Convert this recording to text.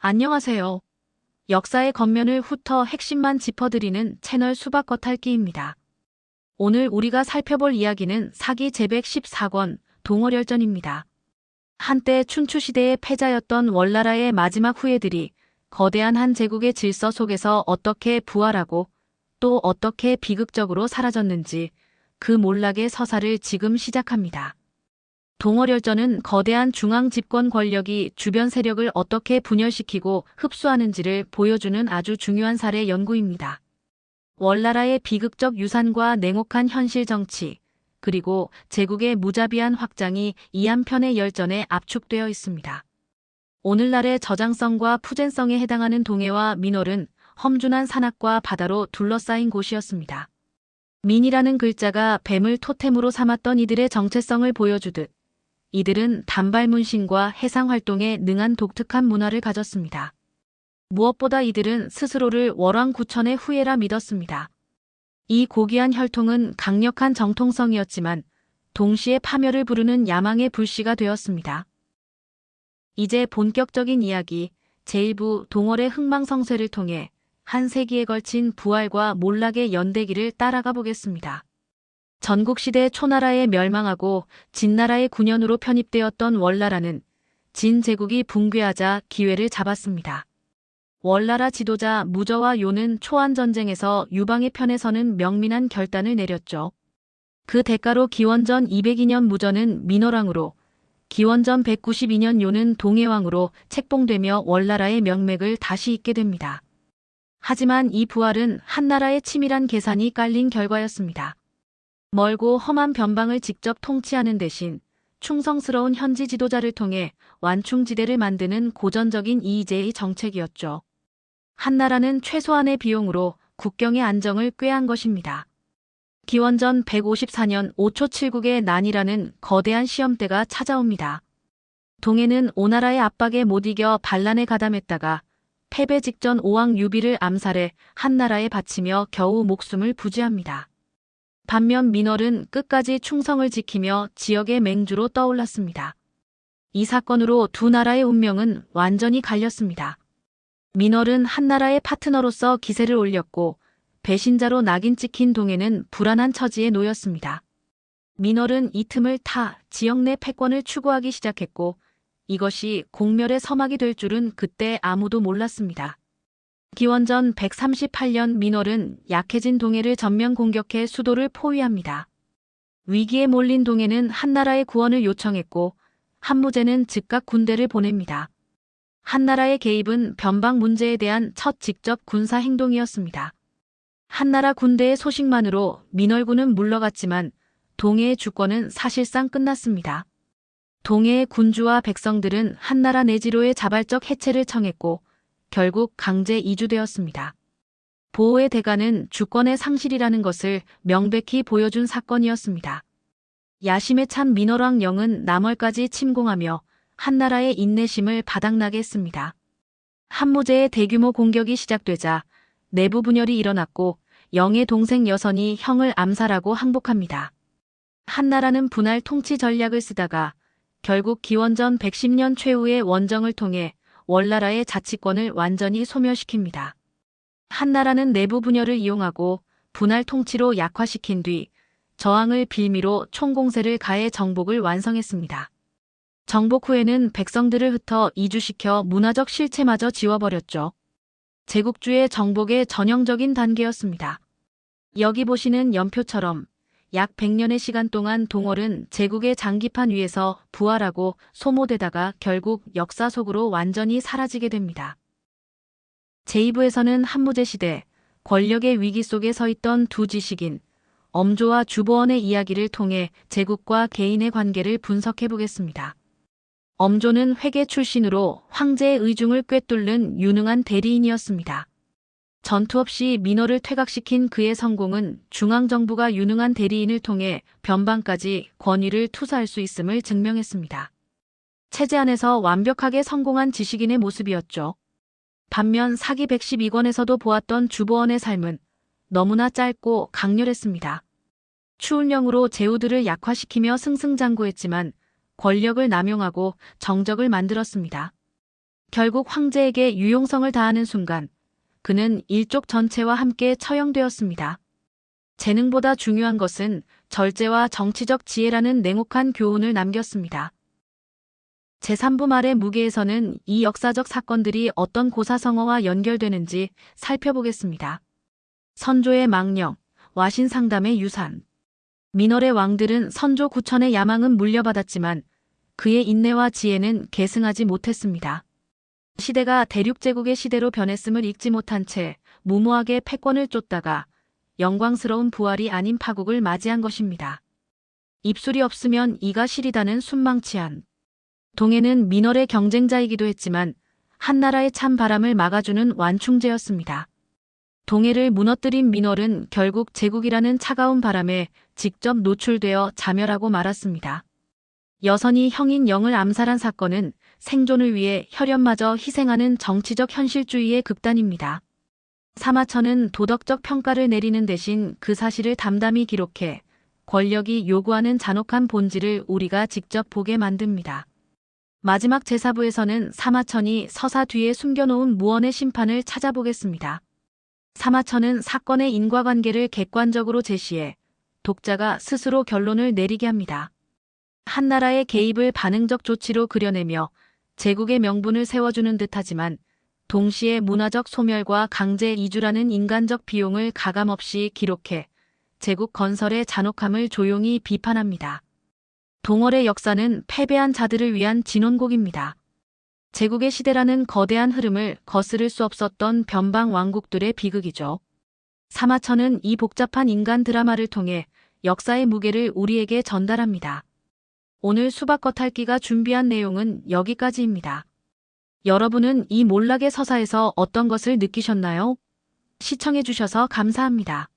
안녕하세요. 역사의 겉면을 훑어 핵심만 짚어드리는 채널 수박겉핥기입니다. 오늘 우리가 살펴볼 이야기는 사기 제114권 동월열전입니다. 한때 춘추시대의 패자였던 월나라의 마지막 후예들이 거대한 한 제국의 질서 속에서 어떻게 부활하고 또 어떻게 비극적으로 사라졌는지 그 몰락의 서사를 지금 시작합니다. 동월열전은 거대한 중앙 집권 권력이 주변 세력을 어떻게 분열시키고 흡수하는지를 보여주는 아주 중요한 사례 연구입니다. 월나라의 비극적 유산과 냉혹한 현실 정치, 그리고 제국의 무자비한 확장이 이 한편의 열전에 압축되어 있습니다. 오늘날의 저장성과 푸젠성에 해당하는 동해와 민월은 험준한 산악과 바다로 둘러싸인 곳이었습니다. 민이라는 글자가 뱀을 토템으로 삼았던 이들의 정체성을 보여주듯 이들은 단발문신과 해상활동에 능한 독특한 문화를 가졌습니다. 무엇보다 이들은 스스로를 월왕구천의 후예라 믿었습니다. 이 고귀한 혈통은 강력한 정통성이었지만 동시에 파멸을 부르는 야망의 불씨가 되었습니다. 이제 본격적인 이야기 제1부 동월의 흥망성쇠를 통해 한 세기에 걸친 부활과 몰락의 연대기를 따라가 보겠습니다. 전국시대 초나라에 멸망하고 진나라의 군현으로 편입되었던 월나라는 진제국이 붕괴하자 기회를 잡았습니다. 월나라 지도자 무저와 요는 초안전쟁에서 유방의 편에 서는 명민한 결단을 내렸죠. 그 대가로 기원전 202년 무저는 민월왕으로, 기원전 192년 요는 동해왕으로 책봉되며 월나라의 명맥을 다시 잇게 됩니다. 하지만 이 부활은 한나라의 치밀한 계산이 깔린 결과였습니다. 멀고 험한 변방을 직접 통치하는 대신 충성스러운 현지 지도자를 통해 완충지대를 만드는 고전적인 이의제의 정책이었죠. 한나라는 최소한의 비용으로 국경의 안정을 꾀한 것입니다. 기원전 154년 5초7국의 난이라는 거대한 시험대가 찾아옵니다. 동해는 오나라의 압박에 못 이겨 반란에 가담했다가 패배 직전 오왕 유비를 암살해 한나라에 바치며 겨우 목숨을 부지합니다. 반면 민월은 끝까지 충성을 지키며 지역의 맹주로 떠올랐습니다. 이 사건으로 두 나라의 운명은 완전히 갈렸습니다. 민월은 한나라의 파트너로서 기세를 올렸고 배신자로 낙인 찍힌 동해는 불안한 처지에 놓였습니다. 민월은 이 틈을 타 지역 내 패권을 추구하기 시작했고 이것이 공멸의 서막이 될 줄은 그때 아무도 몰랐습니다. 기원전 138년 민월은 약해진 동해를 전면 공격해 수도를 포위합니다. 위기에 몰린 동해는 한나라의 구원을 요청했고 한무제는 즉각 군대를 보냅니다. 한나라의 개입은 변방 문제에 대한 첫 직접 군사 행동이었습니다. 한나라 군대의 소식만으로 민월군은 물러갔지만 동해의 주권은 사실상 끝났습니다. 동해의 군주와 백성들은 한나라 내지로의 자발적 해체를 청했고 결국 강제 이주되었습니다. 보호의 대가는 주권의 상실이라는 것을 명백히 보여준 사건이었습니다. 야심에 찬 민월왕 영은 남월까지 침공하며 한나라의 인내심을 바닥나게 했습니다. 한무제의 대규모 공격이 시작되자 내부 분열이 일어났고 영의 동생 여선이 형을 암살하고 항복합니다. 한나라는 분할 통치 전략을 쓰다가 결국 기원전 110년 최후의 원정을 통해 월나라의 자치권을 완전히 소멸시킵니다. 한나라는 내부 분열을 이용하고 분할 통치로 약화시킨 뒤 저항을 빌미로 총공세를 가해 정복을 완성했습니다. 정복 후에는 백성들을 흩어 이주시켜 문화적 실체마저 지워버렸죠. 제국주의 정복의 전형적인 단계였습니다. 여기 보시는 연표처럼 약 100년의 시간 동안 동월은 제국의 장기판 위에서 부활하고 소모되다가 결국 역사 속으로 완전히 사라지게 됩니다. 제2부에서는 한무제 시대, 권력의 위기 속에 서 있던 두 지식인, 엄조와 주보원의 이야기를 통해 제국과 개인의 관계를 분석해 보겠습니다. 엄조는 회계 출신으로 황제의 의중을 꿰뚫는 유능한 대리인이었습니다. 전투 없이 민월을 퇴각시킨 그의 성공은 중앙정부가 유능한 대리인을 통해 변방까지 권위를 투사할 수 있음을 증명했습니다. 체제 안에서 완벽하게 성공한 지식인의 모습이었죠. 반면 사기 112권에서도 보았던 주보원의 삶은 너무나 짧고 강렬했습니다. 추운령으로 제후들을 약화시키며 승승장구했지만 권력을 남용하고 정적을 만들었습니다. 결국 황제에게 유용성을 다하는 순간 그는 일족 전체와 함께 처형되었습니다. 재능보다 중요한 것은 절제와 정치적 지혜라는 냉혹한 교훈을 남겼습니다. 제3부 말의 무게에서는 이 역사적 사건들이 어떤 고사성어와 연결되는지 살펴보겠습니다. 선조의 망령, 와신상담의 유산. 민월의 왕들은 선조 9천의 야망은 물려받았지만 그의 인내와 지혜는 계승하지 못했습니다. 시대가 대륙제국의 시대로 변했음을 잊지 못한 채 무모하게 패권을 쫓다가 영광스러운 부활이 아닌 파국을 맞이한 것입니다. 입술이 없으면 이가 시리다는 순망치한. 동해는 민월의 경쟁자이기도 했지만 한나라의 찬 바람을 막아주는 완충제였습니다. 동해를 무너뜨린 민월은 결국 제국이라는 차가운 바람에 직접 노출되어 자멸하고 말았습니다. 여선이 형인 영을 암살한 사건은 생존을 위해 혈연마저 희생하는 정치적 현실주의의 극단입니다. 사마천은 도덕적 평가를 내리는 대신 그 사실을 담담히 기록해 권력이 요구하는 잔혹한 본질을 우리가 직접 보게 만듭니다. 마지막 제4부에서는 사마천이 서사 뒤에 숨겨놓은 무언의 심판을 찾아보겠습니다. 사마천은 사건의 인과관계를 객관적으로 제시해 독자가 스스로 결론을 내리게 합니다. 한나라의 개입을 반응적 조치로 그려내며 제국의 명분을 세워주는 듯하지만 동시에 문화적 소멸과 강제 이주라는 인간적 비용을 가감없이 기록해 제국 건설의 잔혹함을 조용히 비판합니다. 동월의 역사는 패배한 자들을 위한 진원곡입니다. 제국의 시대라는 거대한 흐름을 거스를 수 없었던 변방 왕국들의 비극이죠. 사마천은 이 복잡한 인간 드라마를 통해 역사의 무게를 우리에게 전달합니다. 오늘 수박 겉핥기가 준비한 내용은 여기까지입니다. 여러분은 이 몰락의 서사에서 어떤 것을 느끼셨나요? 시청해주셔서 감사합니다.